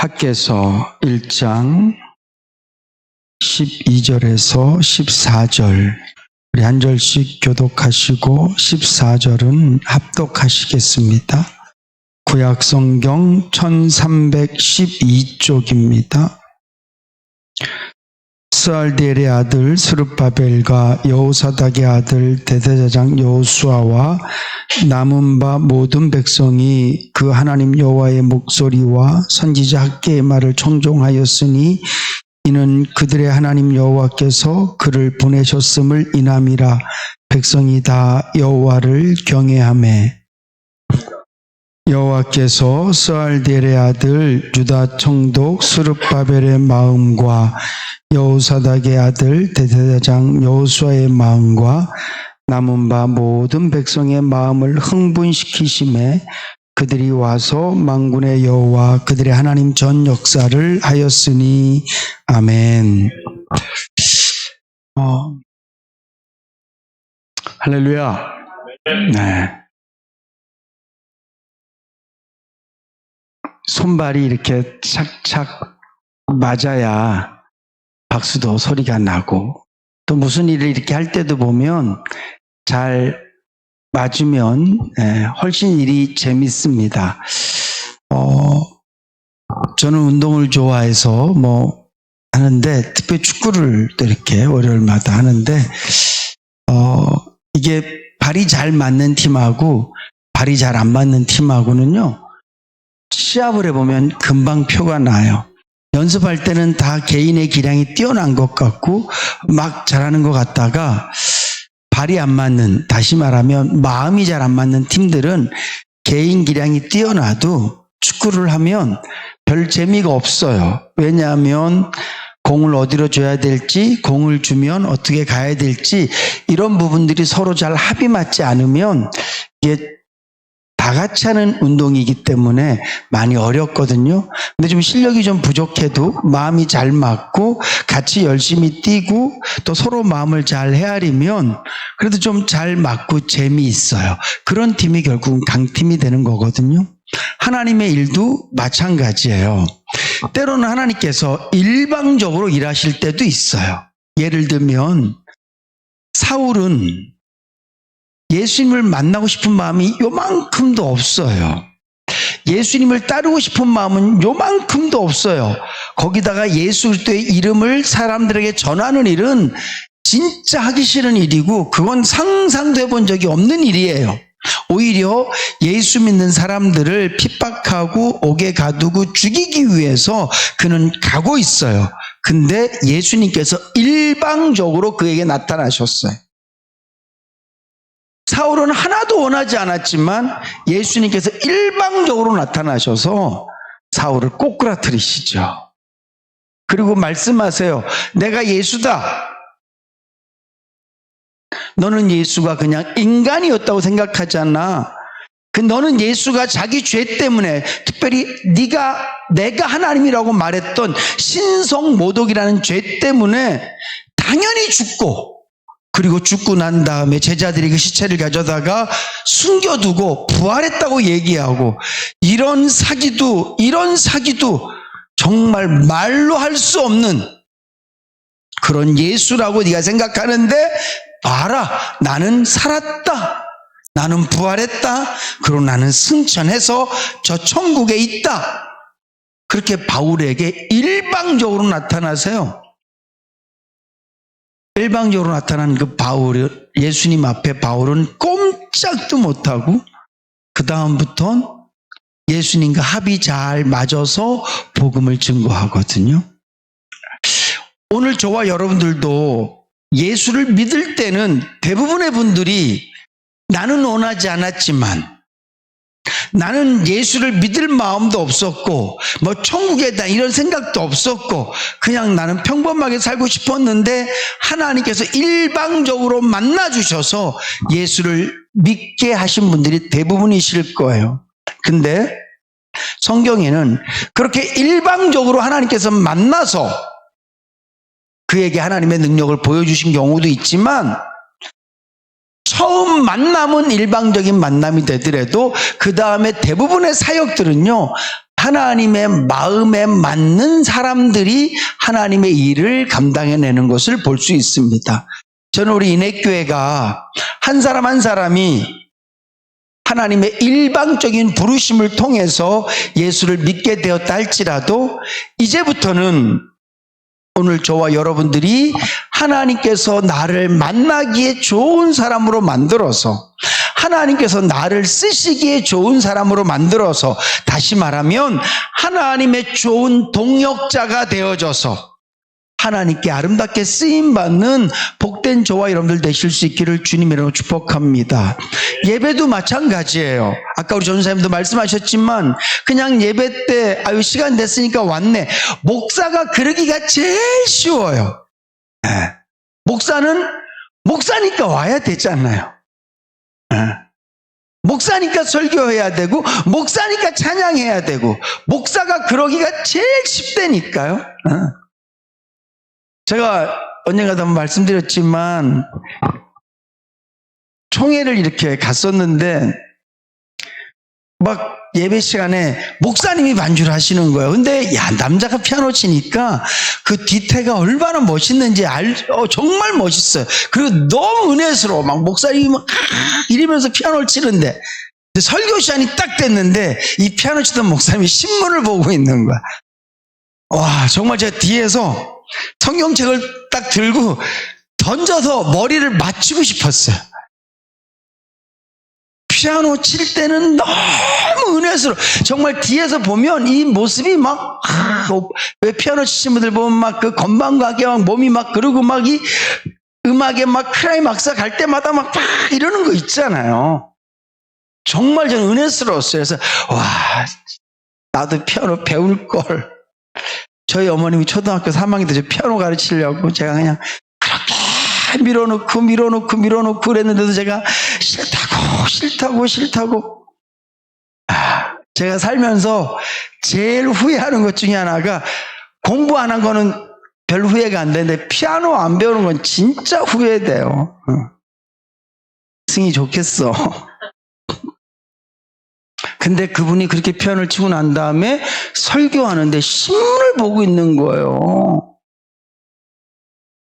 학개서 1장 12절에서 14절 우리 한 절씩 교독하시고 14절은 합독하시겠습니다. 구약성경 1312쪽입니다. 스알디엘의 아들 스룹바벨과 여호사닥의 아들 대제사장 여호수아와 남은 바 모든 백성이 그 하나님 여호와의 목소리와 선지자 학개의 말을 청종하였으니 이는 그들의 하나님 여호와께서 그를 보내셨음을 인함이라. 백성이 다 여호와를 경외하매 여호와께서 스알디엘의 아들 유다 총독 스룹바벨의 마음과 여호사닥의 아들 대제사장 여호수아의 마음과 남은 바 모든 백성의 마음을 흥분시키심에 그들이 와서 만군의 여호와 그들의 하나님 전 역사를 하였으니 아멘. 할렐루야. 네. 손발이 이렇게 착착 맞아야 박수도 소리가 나고, 또 무슨 일을 이렇게 할 때도 보면 잘 맞으면 훨씬 일이 재밌습니다. 저는 운동을 좋아해서 하는데, 특별히 축구를 또 이렇게 월요일마다 하는데, 이게 발이 잘 맞는 팀하고 발이 잘 안 맞는 팀하고는요, 시합을 해보면 금방 표가 나요. 연습할 때는 다 개인의 기량이 뛰어난 것 같고 막 잘하는 것 같다가, 발이 안 맞는, 다시 말하면 마음이 잘 안 맞는 팀들은 개인 기량이 뛰어나도 축구를 하면 별 재미가 없어요. 왜냐하면 공을 어디로 줘야 될지, 공을 주면 어떻게 가야 될지, 이런 부분들이 서로 잘 합이 맞지 않으면 이게 다 같이 하는 운동이기 때문에 많이 어렵거든요. 근데 좀 실력이 좀 부족해도 마음이 잘 맞고 같이 열심히 뛰고 또 서로 마음을 잘 헤아리면 그래도 좀 잘 맞고 재미있어요. 그런 팀이 결국은 강팀이 되는 거거든요. 하나님의 일도 마찬가지예요. 때로는 하나님께서 일방적으로 일하실 때도 있어요. 예를 들면 사울은 예수님을 만나고 싶은 마음이 요만큼도 없어요. 예수님을 따르고 싶은 마음은 요만큼도 없어요. 거기다가 예수 그리스도의 이름을 사람들에게 전하는 일은 진짜 하기 싫은 일이고, 그건 상상도 해본 적이 없는 일이에요. 오히려 예수 믿는 사람들을 핍박하고 옥에 가두고 죽이기 위해서 그는 가고 있어요. 근데 예수님께서 일방적으로 그에게 나타나셨어요. 사울은 하나도 원하지 않았지만 예수님께서 일방적으로 나타나셔서 사울을 꼬꾸라뜨리시죠. 그리고 말씀하세요. 내가 예수다. 너는 예수가 그냥 인간이었다고 생각하잖아. 너는 예수가 자기 죄 때문에, 특별히 내가 하나님이라고 말했던 신성모독이라는 죄 때문에 당연히 죽고, 그리고 죽고 난 다음에 제자들이 그 시체를 가져다가 숨겨두고 부활했다고 얘기하고, 이런 사기도 정말 말로 할 수 없는 그런 예수라고 네가 생각하는데, 봐라, 나는 살았다, 나는 부활했다, 그리고 나는 승천해서 저 천국에 있다. 그렇게 바울에게 일방적으로 나타나세요. 일방적으로 나타난 그 예수님 앞에 바울은 꼼짝도 못하고 그 다음부터는 예수님과 합이 잘 맞아서 복음을 증거하거든요. 오늘 저와 여러분들도 예수를 믿을 때는 대부분의 분들이 나는 원하지 않았지만, 나는 예수를 믿을 마음도 없었고 천국에다 이런 생각도 없었고 그냥 나는 평범하게 살고 싶었는데, 하나님께서 일방적으로 만나주셔서 예수를 믿게 하신 분들이 대부분이실 거예요. 근데 성경에는 그렇게 일방적으로 하나님께서 만나서 그에게 하나님의 능력을 보여주신 경우도 있지만, 처음 만남은 일방적인 만남이 되더라도 그 다음에 대부분의 사역들은요, 하나님의 마음에 맞는 사람들이 하나님의 일을 감당해내는 것을 볼 수 있습니다. 저는 우리 인해교회가 한 사람 한 사람이 하나님의 일방적인 부르심을 통해서 예수를 믿게 되었다 할지라도 이제부터는 오늘 저와 여러분들이 하나님께서 나를 만나기에 좋은 사람으로 만들어서 하나님께서 나를 쓰시기에 좋은 사람으로 만들어서 다시 말하면 하나님의 좋은 동역자가 되어져서 하나님께 아름답게 쓰임받는 복된 저와 여러분들 되실 수 있기를 주님으로 축복합니다. 예배도 마찬가지예요. 아까 우리 전사님도 말씀하셨지만 그냥 예배 때 아유 시간 됐으니까 왔네. 목사가 그러기가 제일 쉬워요. 네. 목사는 목사니까 와야 되잖아요. 네. 목사니까 설교해야 되고 목사니까 찬양해야 되고 목사가 그러기가 제일 쉽다니까요. 네. 제가 언젠가도 한번 말씀드렸지만 총회를 이렇게 갔었는데 막 예배 시간에 목사님이 반주를 하시는 거예요. 근데 야 남자가 피아노 치니까 그 뒤태가 얼마나 멋있는지 정말 멋있어요. 그리고 너무 은혜스러워. 막 목사님이 막 이러면서 피아노를 치는데 설교 시간이 딱 됐는데 이 피아노 치던 목사님이 신문을 보고 있는 거야. 와 정말 제가 뒤에서 성경책을 딱 들고 던져서 머리를 맞추고 싶었어요. 피아노 칠 때는 너무 은혜스러워. 정말 뒤에서 보면 이 모습이 막, 왜 피아노 치신 분들 보면 막 그 건방가게 막 몸이 막 그러고 막 이 음악에 막 클라이막스 갈 때마다 막 이러는 거 있잖아요. 정말 저는 은혜스러웠어요. 그래서, 와, 나도 피아노 배울 걸. 저희 어머님이 초등학교 3학년 때 피아노 가르치려고 제가 그냥 그렇게 밀어놓고 그랬는데도 제가 싫다고. 제가 살면서 제일 후회하는 것 중에 하나가 공부 안 한 거는 별 후회가 안 되는데 피아노 안 배우는 건 진짜 후회돼요. 승이 좋겠어. 근데 그분이 그렇게 피아노를 치고 난 다음에 설교하는데 신문을 보고 있는 거예요.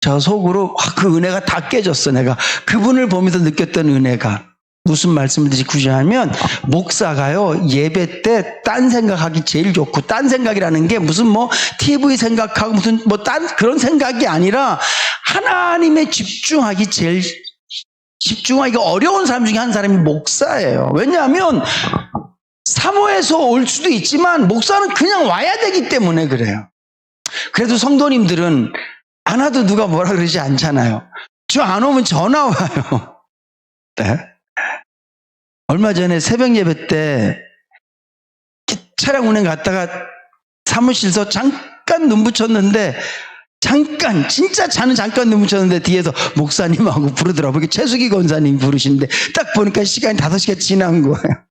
저 속으로 그 은혜가 다 깨졌어. 내가 그분을 보면서 느꼈던 은혜가 무슨 말씀을 드리고 싶냐면 목사가요 예배 때 딴 생각하기 제일 좋고 딴 생각이라는 게 무슨 뭐 TV 생각하고 무슨 뭐 딴 그런 생각이 아니라 하나님에 집중하기 제일 집중하기가 어려운 사람 중에 한 사람이 목사예요. 왜냐하면 사모에서 올 수도 있지만 목사는 그냥 와야 되기 때문에 그래요. 그래도 성도님들은 안 와도 누가 뭐라 그러지 않잖아요. 저 안 오면 전화 와요. 네? 얼마 전에 새벽 예배 때 차량 운행 갔다가 사무실에서 잠깐 눈 붙였는데 진짜 자는 잠깐 눈 붙였는데 뒤에서 목사님하고 부르더라고요. 최수기 권사님 부르시는데 딱 보니까 시간이 5시가 지난 거예요.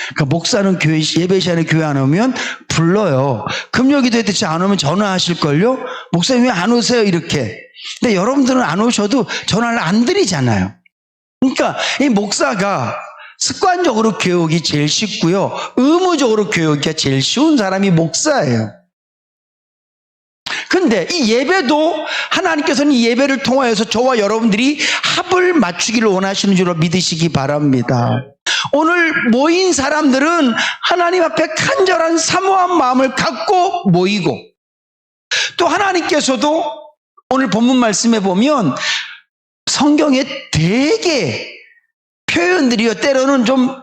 그러니까 목사는 교회 예배 시간에 교회 안 오면 불러요. 금요기도회 때 안 오면 전화하실걸요. 목사님 왜 안 오세요 이렇게. 근데 여러분들은 안 오셔도 전화를 안 드리잖아요. 그러니까 이 목사가 습관적으로 교회 오기 제일 쉽고요. 의무적으로 교회 오기가 제일 쉬운 사람이 목사예요. 근데 이 예배도 하나님께서는 이 예배를 통하여서 저와 여러분들이 합을 맞추기를 원하시는 줄로 믿으시기 바랍니다. 오늘 모인 사람들은 하나님 앞에 간절한 사모한 마음을 갖고 모이고 또 하나님께서도 오늘 본문 말씀에 보면 성경에 되게 표현들이요 때로는 좀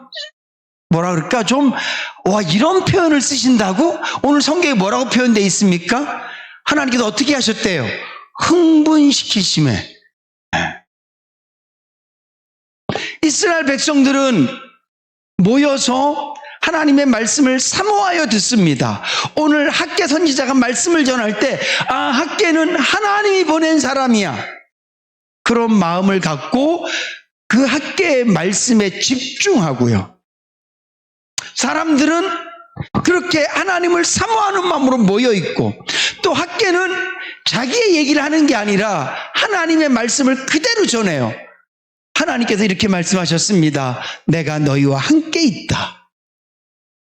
뭐라 그럴까 와 이런 표현을 쓰신다고? 오늘 성경에 뭐라고 표현되어 있습니까? 하나님께서 어떻게 하셨대요? 흥분시키심에. 이스라엘 백성들은 모여서 하나님의 말씀을 사모하여 듣습니다. 오늘 학개 선지자가 말씀을 전할 때 학개는 하나님이 보낸 사람이야. 그런 마음을 갖고 그 학개의 말씀에 집중하고요. 사람들은 그렇게 하나님을 사모하는 마음으로 모여있고 또 학개는 자기의 얘기를 하는 게 아니라 하나님의 말씀을 그대로 전해요. 하나님께서 이렇게 말씀하셨습니다. 내가 너희와 함께 있다.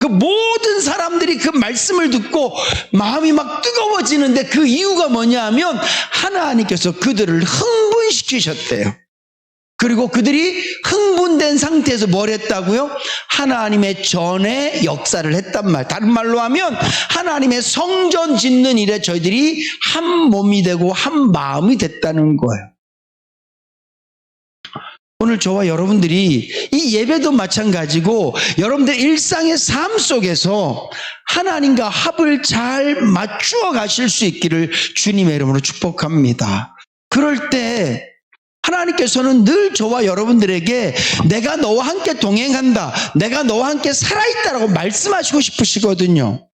그 모든 사람들이 그 말씀을 듣고 마음이 막 뜨거워지는데 그 이유가 뭐냐 하면 하나님께서 그들을 흥분시키셨대요. 그리고 그들이 흥분된 상태에서 뭘 했다고요? 하나님의 전에 역사를 했단 말. 다른 말로 하면 하나님의 성전 짓는 일에 저희들이 한 몸이 되고 한 마음이 됐다는 거예요. 오늘 저와 여러분들이 이 예배도 마찬가지고 여러분들 일상의 삶 속에서 하나님과 합을 잘 맞추어 가실 수 있기를 주님의 이름으로 축복합니다. 그럴 때 하나님께서는 늘 저와 여러분들에게 내가 너와 함께 동행한다, 내가 너와 함께 살아있다라고 말씀하시고 싶으시거든요.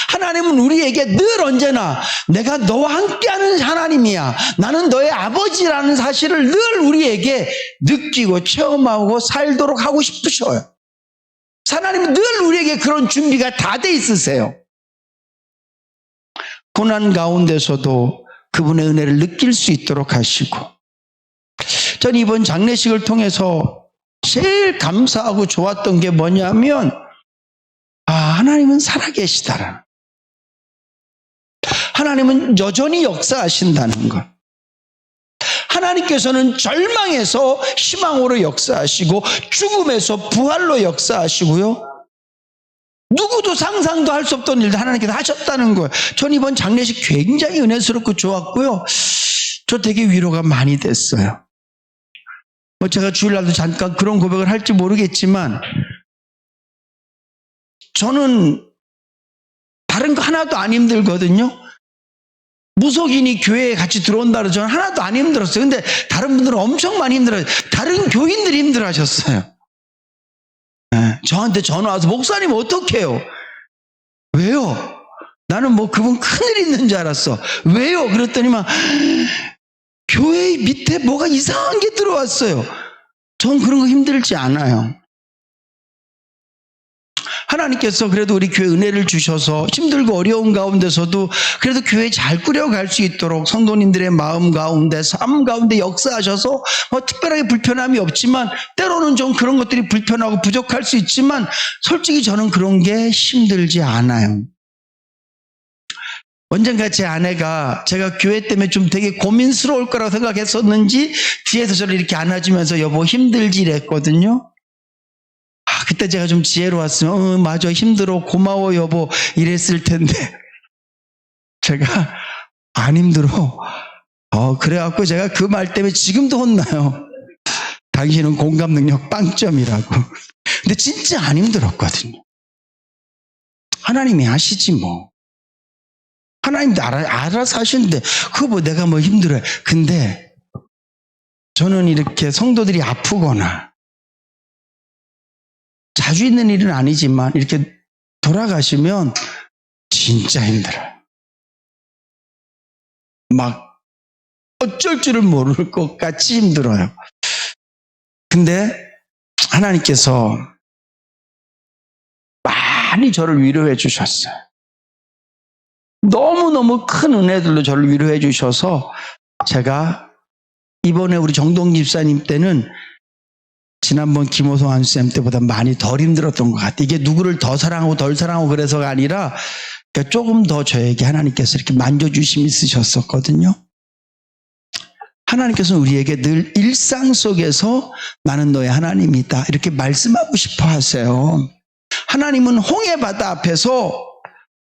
하나님은 우리에게 늘 언제나 내가 너와 함께하는 하나님이야, 나는 너의 아버지라는 사실을 늘 우리에게 느끼고 체험하고 살도록 하고 싶으셔요. 하나님은 늘 우리에게 그런 준비가 다 돼 있으세요. 고난 가운데서도 그분의 은혜를 느낄 수 있도록 하시고, 전 이번 장례식을 통해서 제일 감사하고 좋았던 게 뭐냐면 하나님은 살아계시다라는, 하나님은 여전히 역사하신다는 것, 하나님께서는 절망에서 희망으로 역사하시고 죽음에서 부활로 역사하시고요, 누구도 상상도 할 수 없던 일도 하나님께서 하셨다는 거예요. 전 이번 장례식 굉장히 은혜스럽고 좋았고요, 저 되게 위로가 많이 됐어요. 제가 주일날도 잠깐 그런 고백을 할지 모르겠지만 저는 다른 거 하나도 안 힘들거든요. 무속인이 교회에 같이 들어온다 그래서 저는 하나도 안 힘들었어요. 근데 다른 분들은 엄청 많이 힘들어요. 다른 교인들이 힘들어 하셨어요. 저한테 전화 와서 목사님 어떡해요? 왜요? 나는 뭐 그분 큰일 있는 줄 알았어. 왜요? 그랬더니만 교회 밑에 뭐가 이상한 게 들어왔어요. 전 그런 거 힘들지 않아요. 하나님께서 그래도 우리 교회 은혜를 주셔서 힘들고 어려운 가운데서도 그래도 교회 잘 꾸려갈 수 있도록 성도님들의 마음 가운데, 삶 가운데 역사하셔서 특별하게 불편함이 없지만, 때로는 좀 그런 것들이 불편하고 부족할 수 있지만 솔직히 저는 그런 게 힘들지 않아요. 언젠가 제 아내가 제가 교회 때문에 좀 되게 고민스러울 거라고 생각했었는지 뒤에서 저를 이렇게 안아주면서 여보 힘들지 이랬거든요. 그때 제가 좀 지혜로웠으면 맞아 힘들어 고마워 여보 이랬을 텐데 제가 안 힘들어. 그래갖고 제가 그 말 때문에 지금도 혼나요. 당신은 공감 능력 빵점이라고. 근데 진짜 안 힘들었거든요. 하나님이 아시지 뭐. 하나님도 알아서 하시는데 그거 뭐 내가 뭐 힘들어요. 근데 저는 이렇게 성도들이 아프거나 자주 있는 일은 아니지만 이렇게 돌아가시면 진짜 힘들어요. 막 어쩔 줄을 모를 것 같이 힘들어요. 근데 하나님께서 많이 저를 위로해 주셨어요. 너무너무 큰 은혜들로 저를 위로해 주셔서 제가 이번에 우리 정동 집사님 때는 지난번 김호성 안수쌤 때보다 많이 덜 힘들었던 것 같아요. 이게 누구를 더 사랑하고 덜 사랑하고 그래서가 아니라 조금 더 저에게 하나님께서 이렇게 만져주심이 있으셨었거든요. 하나님께서는 우리에게 늘 일상 속에서 나는 너의 하나님이다 이렇게 말씀하고 싶어 하세요. 하나님은 홍해바다 앞에서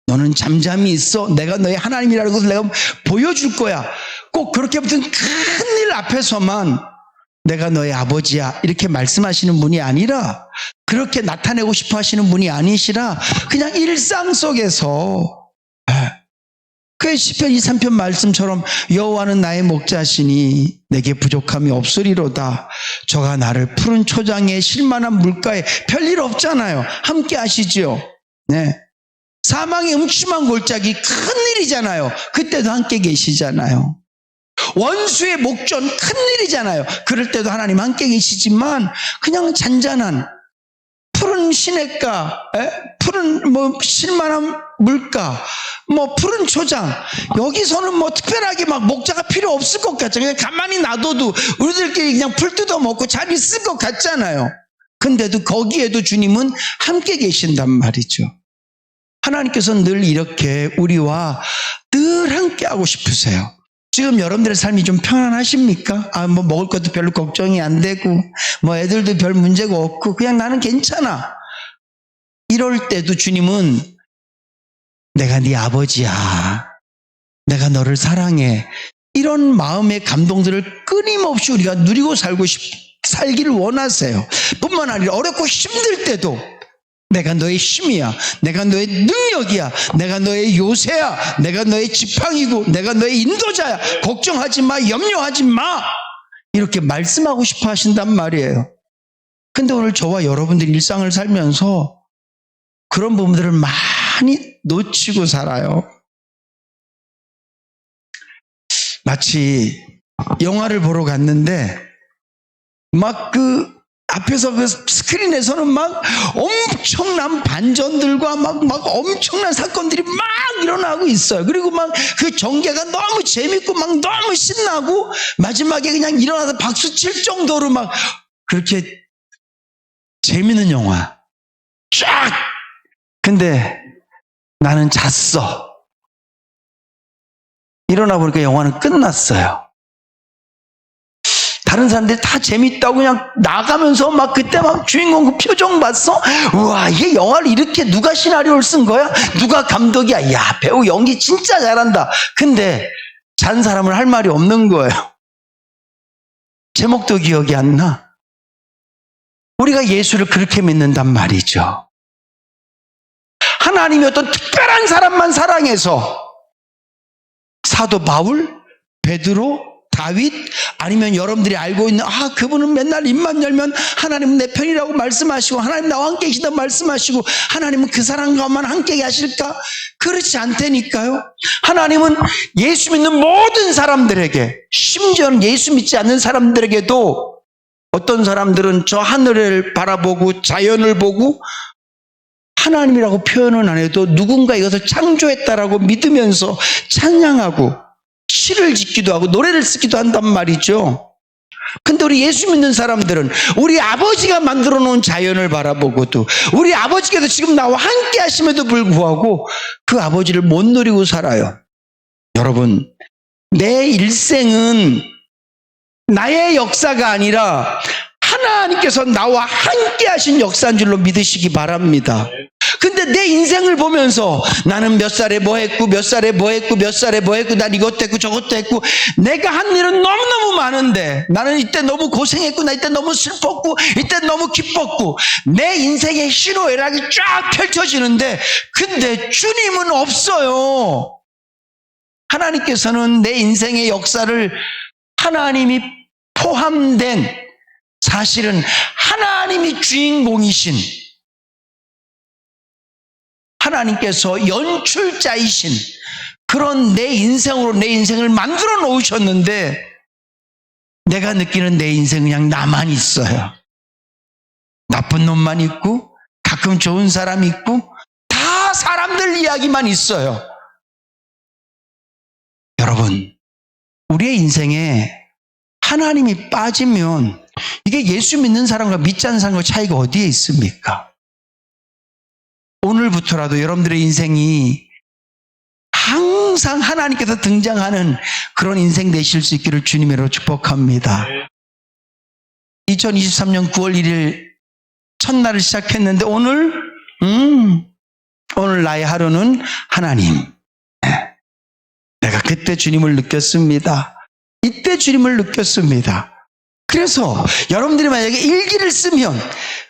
너는 잠잠히 있어. 내가 너의 하나님이라는 것을 내가 보여줄 거야. 꼭 그렇게 무슨 큰일 앞에서만 내가 너의 아버지야 이렇게 말씀하시는 분이 아니라, 그렇게 나타내고 싶어 하시는 분이 아니시라 그냥 일상 속에서 그 시편 23편 말씀처럼 여호와는 나의 목자시니 내게 부족함이 없으리로다. 저가 나를 푸른 초장에 쉴만한 물가에, 별일 없잖아요. 함께 하시죠. 네. 사망의 음침한 골짜기 큰일이잖아요. 그때도 함께 계시잖아요. 원수의 목전 큰일이잖아요. 그럴 때도 하나님 함께 계시지만 그냥 잔잔한 푸른 시냇가, 푸른 쉴만한 물가, 푸른 초장, 여기서는 특별하게 막 목자가 필요 없을 것 같잖아요. 그냥 가만히 놔둬도 우리들끼리 그냥 풀 뜯어 먹고 잘 있을 것 같잖아요. 근데도 거기에도 주님은 함께 계신단 말이죠. 하나님께서는 늘 이렇게 우리와 늘 함께 하고 싶으세요. 지금 여러분들의 삶이 좀 편안하십니까? 뭐 먹을 것도 별로 걱정이 안 되고, 뭐 애들도 별 문제가 없고, 그냥 나는 괜찮아. 이럴 때도 주님은 내가 네 아버지야. 내가 너를 사랑해. 이런 마음의 감동들을 끊임없이 우리가 누리고 살기를 원하세요. 뿐만 아니라 어렵고 힘들 때도 내가 너의 힘이야. 내가 너의 능력이야. 내가 너의 요새야. 내가 너의 지팡이고 내가 너의 인도자야. 걱정하지 마. 염려하지 마. 이렇게 말씀하고 싶어 하신단 말이에요. 근데 오늘 저와 여러분들이 일상을 살면서 그런 부분들을 많이 놓치고 살아요. 마치 영화를 보러 갔는데 막 앞에서 그 스크린에서는 막 엄청난 반전들과 막 엄청난 사건들이 막 일어나고 있어요. 그리고 막 그 전개가 너무 재밌고 막 너무 신나고 마지막에 그냥 일어나서 박수 칠 정도로 막 그렇게 재밌는 영화 쫙. 근데 나는 잤어. 일어나 보니까 영화는 끝났어요. 다른 사람들이 다 재밌다고 그냥 나가면서 막 그때 막 주인공 그 표정 봤어? 우와, 이게 영화를 이렇게 누가 시나리오를 쓴 거야? 누가 감독이야? 야, 배우 연기 진짜 잘한다. 근데 잔 사람은 할 말이 없는 거예요. 제목도 기억이 안 나. 우리가 예수를 그렇게 믿는단 말이죠. 하나님이 어떤 특별한 사람만 사랑해서 사도 바울, 베드로, 다윗, 아니면 여러분들이 알고 있는 그분은 맨날 입만 열면 하나님은 내 편이라고 말씀하시고 하나님 나와 함께 계시다고 말씀하시고 하나님은 그 사람과만 함께 하실까? 그렇지 않다니까요. 하나님은 예수 믿는 모든 사람들에게, 심지어는 예수 믿지 않는 사람들에게도 어떤 사람들은 저 하늘을 바라보고 자연을 보고 하나님이라고 표현은 안 해도 누군가 이것을 창조했다라고 믿으면서 찬양하고 시를 짓기도 하고 노래를 쓰기도 한단 말이죠. 근데 우리 예수 믿는 사람들은 우리 아버지가 만들어 놓은 자연을 바라보고도 우리 아버지께서 지금 나와 함께 하심에도 불구하고 그 아버지를 못 누리고 살아요. 여러분, 내 일생은 나의 역사가 아니라 하나님께서 나와 함께 하신 역사인 줄로 믿으시기 바랍니다. 근데 내 인생을 보면서 나는 몇 살에 뭐 했고 몇 살에 뭐 했고 몇 살에 뭐 했고 난 이것도 했고 저것도 했고 내가 한 일은 너무너무 많은데 나는 이때 너무 고생했고 나 이때 너무 슬펐고 이때 너무 기뻤고 내 인생의 희로애락이 쫙 펼쳐지는데 근데 주님은 없어요. 하나님께서는 내 인생의 역사를 하나님이 포함된 사실은 하나님이 주인공이신 하나님께서 연출자이신 그런 내 인생으로 내 인생을 만들어 놓으셨는데 내가 느끼는 내 인생은 그냥 나만 있어요. 나쁜 놈만 있고 가끔 좋은 사람 있고 다 사람들 이야기만 있어요. 여러분, 우리의 인생에 하나님이 빠지면 이게 예수 믿는 사람과 믿지 않는 사람과 차이가 어디에 있습니까? 오늘부터라도 여러분들의 인생이 항상 하나님께서 등장하는 그런 인생 되실 수 있기를 주님으로 축복합니다. 2023년 9월 1일 첫날을 시작했는데 오늘 나의 하루는 하나님. 내가 그때 주님을 느꼈습니다. 이때 주님을 느꼈습니다. 그래서 여러분들이 만약에 일기를 쓰면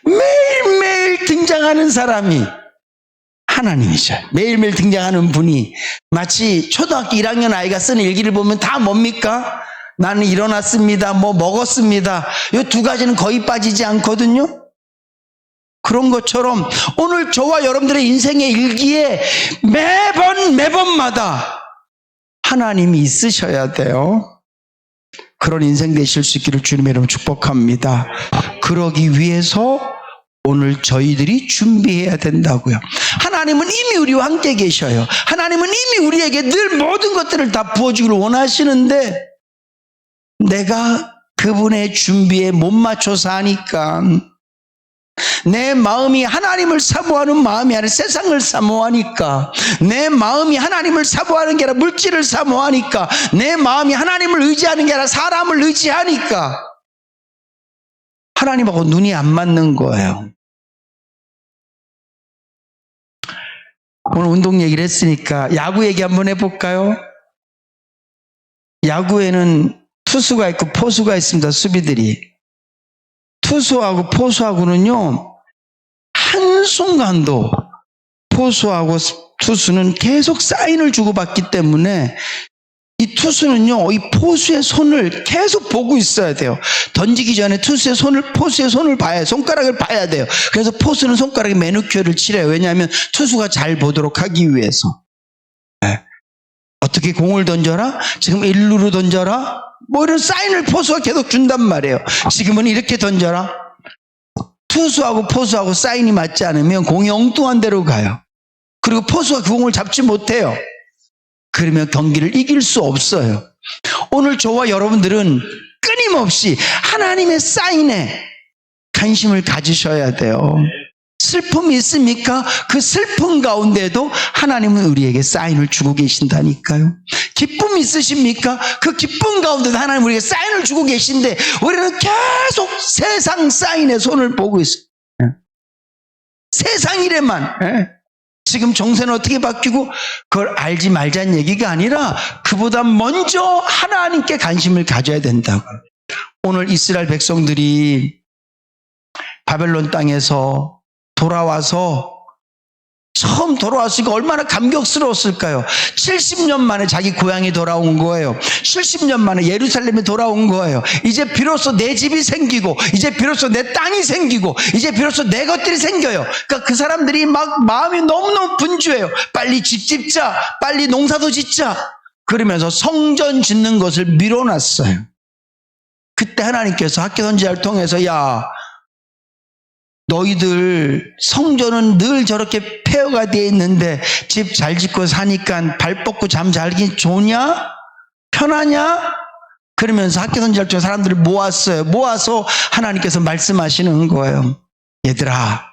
매일매일 등장하는 사람이 하나님이죠. 매일매일 등장하는 분이 마치 초등학교 1학년 아이가 쓰는 일기를 보면 다 뭡니까? 나는 일어났습니다. 뭐 먹었습니다. 이 두 가지는 거의 빠지지 않거든요. 그런 것처럼 오늘 저와 여러분들의 인생의 일기에 매번마다 하나님이 있으셔야 돼요. 그런 인생 되실 수 있기를 주님의 이름으로 축복합니다. 그러기 위해서 오늘 저희들이 준비해야 된다고요. 하나님은 이미 우리와 함께 계셔요. 하나님은 이미 우리에게 늘 모든 것들을 다 부어주기를 원하시는데 내가 그분의 준비에 못 맞춰서 하니까 내 마음이 하나님을 사모하는 마음이 아니라 세상을 사모하니까, 내 마음이 하나님을 사모하는 게 아니라 물질을 사모하니까, 내 마음이 하나님을 의지하는 게 아니라 사람을 의지하니까 하나님하고 눈이 안 맞는 거예요. 오늘 운동 얘기를 했으니까 야구 얘기 한번 해볼까요? 야구에는 투수가 있고 포수가 있습니다. 수비들이. 투수하고 포수하고는요, 한순간도 포수하고 투수는 계속 사인을 주고받기 때문에 이 투수는요, 이 포수의 손을 계속 보고 있어야 돼요. 던지기 전에 포수의 손을 봐야, 손가락을 봐야 돼요. 그래서 포수는 손가락에 매니큐어를 칠해요. 왜냐하면 투수가 잘 보도록 하기 위해서. 네. 어떻게 공을 던져라? 지금 1루로 던져라? 뭐 이런 사인을 포수가 계속 준단 말이에요. 지금은 이렇게 던져라. 투수하고 포수하고 사인이 맞지 않으면 공이 엉뚱한 데로 가요. 그리고 포수가 그 공을 잡지 못해요. 그러면 경기를 이길 수 없어요. 오늘 저와 여러분들은 끊임없이 하나님의 사인에 관심을 가지셔야 돼요. 슬픔이 있습니까? 그 슬픔 가운데도 하나님은 우리에게 사인을 주고 계신다니까요. 기쁨이 있으십니까? 그 기쁨 가운데도 하나님은 우리에게 사인을 주고 계신데 우리는 계속 세상 사인의 손을 보고 있어요. 세상 일에만. 지금 정세는 어떻게 바뀌고 그걸 알지 말자는 얘기가 아니라 그보다 먼저 하나님께 관심을 가져야 된다고. 오늘 이스라엘 백성들이 바벨론 땅에서 돌아와서 처음 돌아왔으니까 얼마나 감격스러웠을까요? 70년 만에 자기 고향에 돌아온 거예요. 70년 만에 예루살렘에 돌아온 거예요. 이제 비로소 내 집이 생기고, 이제 비로소 내 땅이 생기고, 이제 비로소 내 것들이 생겨요. 그러니까 그 사람들이 막 마음이 너무너무 분주해요. 빨리 집 짓자, 빨리 농사도 짓자. 그러면서 성전 짓는 것을 미뤄놨어요. 그때 하나님께서 학개선지자를 통해서 야, 너희들 성전은 늘 저렇게 폐허가 되어 있는데 집 잘 짓고 사니까 발 뻗고 잠 잘기 좋냐? 편하냐? 그러면서 학개선지자를 통해 사람들을 모았어요. 모아서 하나님께서 말씀하시는 거예요. 얘들아,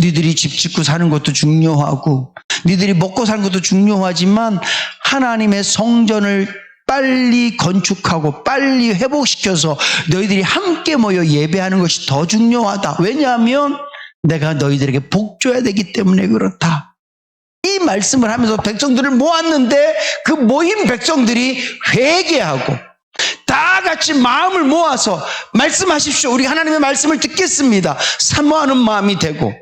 니들이 집 짓고 사는 것도 중요하고 니들이 먹고 사는 것도 중요하지만 하나님의 성전을 빨리 건축하고 빨리 회복시켜서 너희들이 함께 모여 예배하는 것이 더 중요하다. 왜냐하면 내가 너희들에게 복 줘야 되기 때문에 그렇다. 이 말씀을 하면서 백성들을 모았는데 그 모인 백성들이 회개하고 다 같이 마음을 모아서 말씀하십시오. 우리 하나님의 말씀을 듣겠습니다. 사모하는 마음이 되고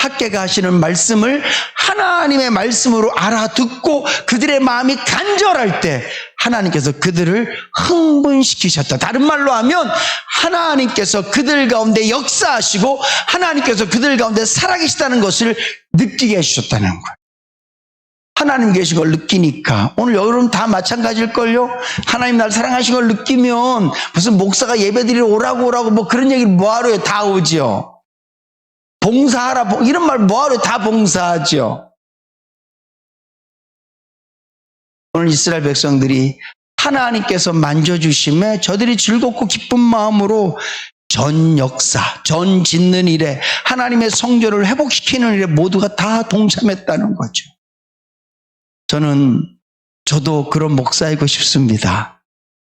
학개가 하시는 말씀을 하나님의 말씀으로 알아듣고 그들의 마음이 간절할 때 하나님께서 그들을 흥분시키셨다. 다른 말로 하면 하나님께서 그들 가운데 역사하시고 하나님께서 그들 가운데 살아계시다는 것을 느끼게 해주셨다는 거예요. 하나님 계신 걸 느끼니까 오늘 여러분 다 마찬가지일걸요. 하나님 날 사랑하신 걸 느끼면 무슨 목사가 예배드리러 오라고 뭐 그런 얘기를 뭐하러 해요. 다 오죠. 봉사하라 이런 말 뭐하러 다 봉사하죠. 오늘 이스라엘 백성들이 하나님께서 만져주심에 저들이 즐겁고 기쁜 마음으로 전 역사, 전 짓는 일에 하나님의 성전을 회복시키는 일에 모두가 다 동참했다는 거죠. 저도 그런 목사이고 싶습니다.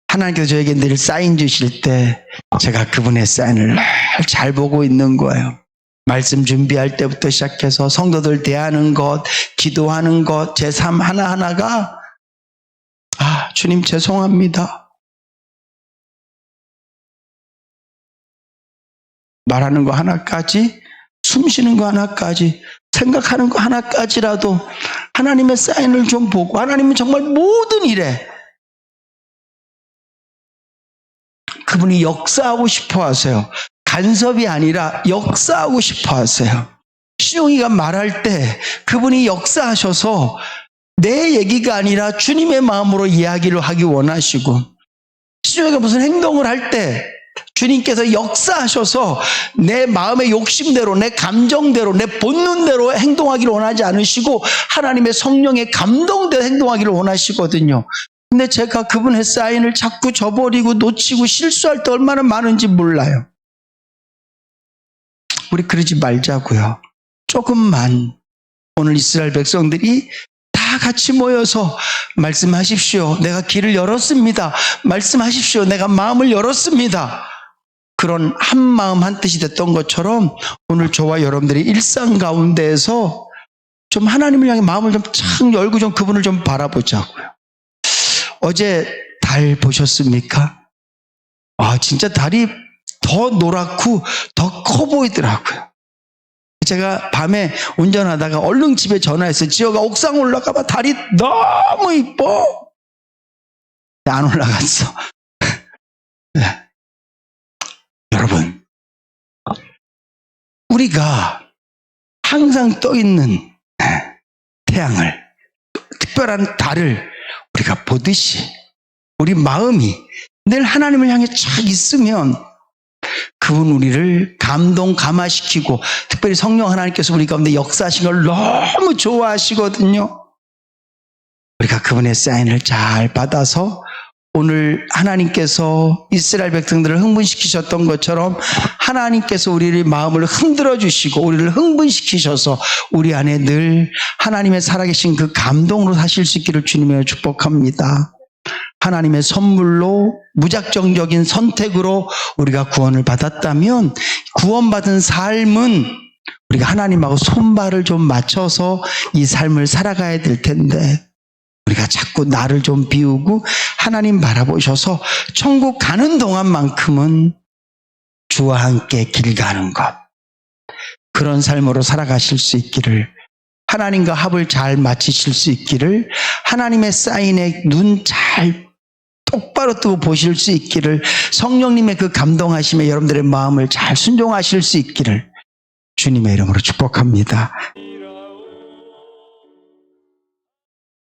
하나님께서 저에게 늘 사인 주실 때 제가 그분의 사인을 잘 보고 있는 거예요. 말씀 준비할 때부터 시작해서 성도들 대하는 것, 기도하는 것, 제 삶 하나하나가 주님 죄송합니다. 말하는 거 하나까지, 숨 쉬는 거 하나까지, 생각하는 거 하나까지라도 하나님의 사인을 좀 보고 하나님은 정말 모든 일에 그분이 역사하고 싶어 하세요. 간섭이 아니라 역사하고 싶어 하세요. 신용이가 말할 때 그분이 역사하셔서 내 얘기가 아니라 주님의 마음으로 이야기를 하기 원하시고 신용이가 무슨 행동을 할 때 주님께서 역사하셔서 내 마음의 욕심대로 내 감정대로 내 본능대로 행동하기를 원하지 않으시고 하나님의 성령의 감동대로 행동하기를 원하시거든요. 근데 제가 그분의 사인을 자꾸 저버리고 놓치고 실수할 때 얼마나 많은지 몰라요. 우리 그러지 말자고요. 조금만 오늘 이스라엘 백성들이 다 같이 모여서 말씀하십시오. 내가 길을 열었습니다. 말씀하십시오. 내가 마음을 열었습니다. 그런 한 마음 한 뜻이 됐던 것처럼 오늘 저와 여러분들이 일상 가운데에서 좀 하나님을 향해 마음을 좀 착 열고 좀 그분을 좀 바라보자고요. 어제 달 보셨습니까? 진짜 달이 더 노랗고 더 커 보이더라고요. 제가 밤에 운전하다가 얼른 집에 전화해서 지호가 옥상 올라가봐. 달이 너무 이뻐. 안 올라갔어. 네. 여러분, 우리가 항상 떠 있는 태양을, 특별한 달을 우리가 보듯이 우리 마음이 늘 하나님을 향해 쫙 있으면 그분 우리를 감화시키고 특별히 성령 하나님께서 우리 가운데 역사하신 걸 너무 좋아하시거든요. 우리가 그분의 사인을 잘 받아서 오늘 하나님께서 이스라엘 백성들을 흥분시키셨던 것처럼 하나님께서 우리의 마음을 흔들어 주시고 우리를 흥분시키셔서 우리 안에 늘 하나님의 살아계신 그 감동으로 사실 수 있기를 주님의 축복합니다. 하나님의 선물로 무작정적인 선택으로 우리가 구원을 받았다면 구원받은 삶은 우리가 하나님하고 손발을 좀 맞춰서 이 삶을 살아가야 될 텐데 우리가 자꾸 나를 좀 비우고 하나님 바라보셔서 천국 가는 동안만큼은 주와 함께 길 가는 것, 그런 삶으로 살아가실 수 있기를, 하나님과 합을 잘 맞추실 수 있기를, 하나님의 사인에 눈 잘 똑바로 뜨고 보실 수 있기를, 성령님의 그 감동하심에 여러분들의 마음을 잘 순종하실 수 있기를 주님의 이름으로 축복합니다.